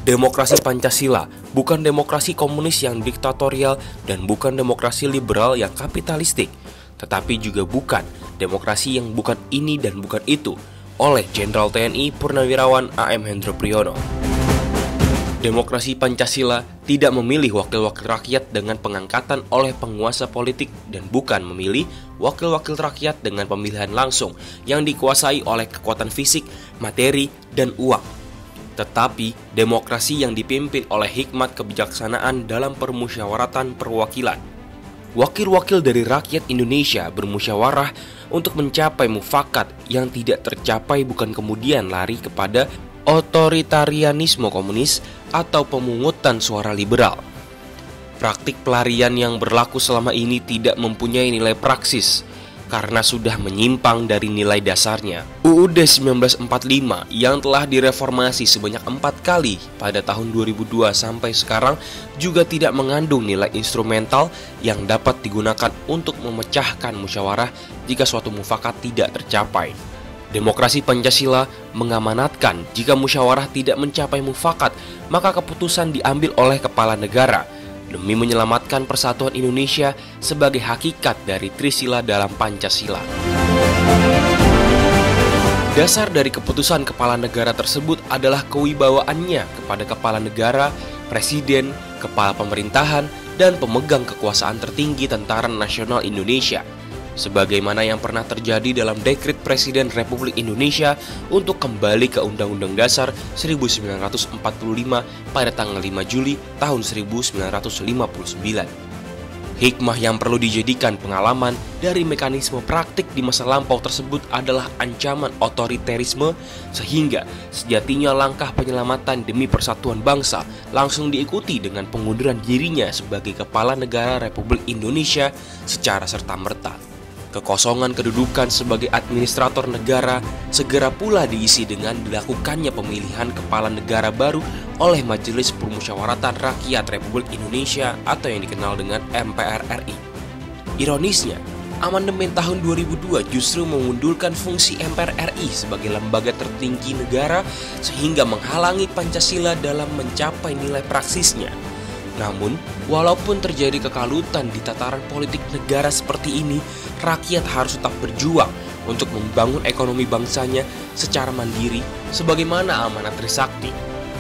Demokrasi Pancasila bukan demokrasi komunis yang diktatorial dan bukan demokrasi liberal yang kapitalistik, tetapi juga bukan demokrasi yang bukan ini dan bukan itu, oleh Jenderal TNI Purnawirawan A.M. Hendro Priyono. Demokrasi Pancasila tidak memilih wakil-wakil rakyat dengan pengangkatan oleh penguasa politik dan bukan memilih wakil-wakil rakyat dengan pemilihan langsung yang dikuasai oleh kekuatan fisik, materi, dan uang. Tetapi demokrasi yang dipimpin oleh hikmat kebijaksanaan dalam permusyawaratan perwakilan. Wakil-wakil dari rakyat Indonesia bermusyawarah untuk mencapai mufakat yang tidak tercapai, bukan kemudian lari kepada otoritarianisme komunis atau pemungutan suara liberal. Praktik pelarian yang berlaku selama ini tidak mempunyai nilai praksis karena sudah menyimpang dari nilai dasarnya. UUD 1945 yang telah direformasi sebanyak 4 kali pada tahun 2002 sampai sekarang juga tidak mengandung nilai instrumental yang dapat digunakan untuk memecahkan musyawarah jika suatu mufakat tidak tercapai. Demokrasi Pancasila mengamanatkan jika musyawarah tidak mencapai mufakat, maka keputusan diambil oleh kepala negara demi menyelamatkan persatuan Indonesia sebagai hakikat dari Trisila dalam Pancasila. Dasar dari keputusan kepala negara tersebut adalah kewibawaannya kepada kepala negara, presiden, kepala pemerintahan, dan pemegang kekuasaan tertinggi Tentara Nasional Indonesia, sebagaimana yang pernah terjadi dalam Dekret Presiden Republik Indonesia untuk kembali ke Undang-Undang Dasar 1945 pada tanggal 5 Juli tahun 1959. Hikmah yang perlu dijadikan pengalaman dari mekanisme praktik di masa lampau tersebut adalah ancaman otoriterisme, sehingga sejatinya langkah penyelamatan demi persatuan bangsa langsung diikuti dengan pengunduran dirinya sebagai kepala negara Republik Indonesia secara serta-merta. Kekosongan kedudukan sebagai administrator negara segera pula diisi dengan dilakukannya pemilihan kepala negara baru oleh Majelis Permusyawaratan Rakyat Republik Indonesia atau yang dikenal dengan MPR RI. Ironisnya, amandemen tahun 2002 justru mengundurkan fungsi MPR RI sebagai lembaga tertinggi negara sehingga menghalangi Pancasila dalam mencapai nilai praksisnya. Namun, walaupun terjadi kekalutan di tataran politik negara seperti ini, rakyat harus tetap berjuang untuk membangun ekonomi bangsanya secara mandiri sebagaimana amanat Trisakti.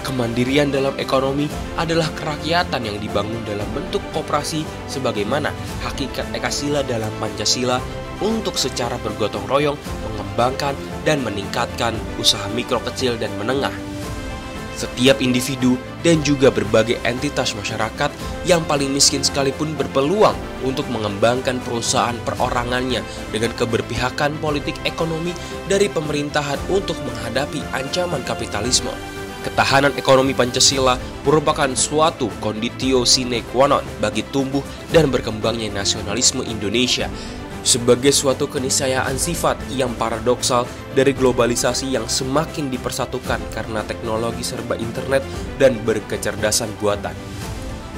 Kemandirian dalam ekonomi adalah kerakyatan yang dibangun dalam bentuk koperasi sebagaimana hakikat Ekasila dalam Pancasila untuk secara bergotong royong mengembangkan dan meningkatkan usaha mikro, kecil, dan menengah. Setiap individu dan juga berbagai entitas masyarakat yang paling miskin sekalipun berpeluang untuk mengembangkan perusahaan perorangannya dengan keberpihakan politik ekonomi dari pemerintahan untuk menghadapi ancaman kapitalisme. Ketahanan ekonomi Pancasila merupakan suatu conditio sine qua non bagi tumbuh dan berkembangnya nasionalisme Indonesia, sebagai suatu keniscayaan sifat yang paradoksal dari globalisasi yang semakin dipersatukan karena teknologi serba internet dan berkecerdasan buatan.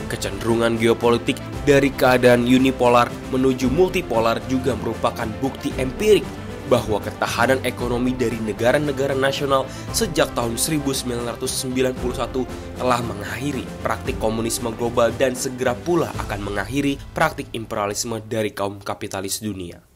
Kecenderungan geopolitik dari keadaan unipolar menuju multipolar juga merupakan bukti empirik bahwa ketahanan ekonomi dari negara-negara nasional sejak tahun 1991 telah mengakhiri praktik komunisme global dan segera pula akan mengakhiri praktik imperialisme dari kaum kapitalis dunia.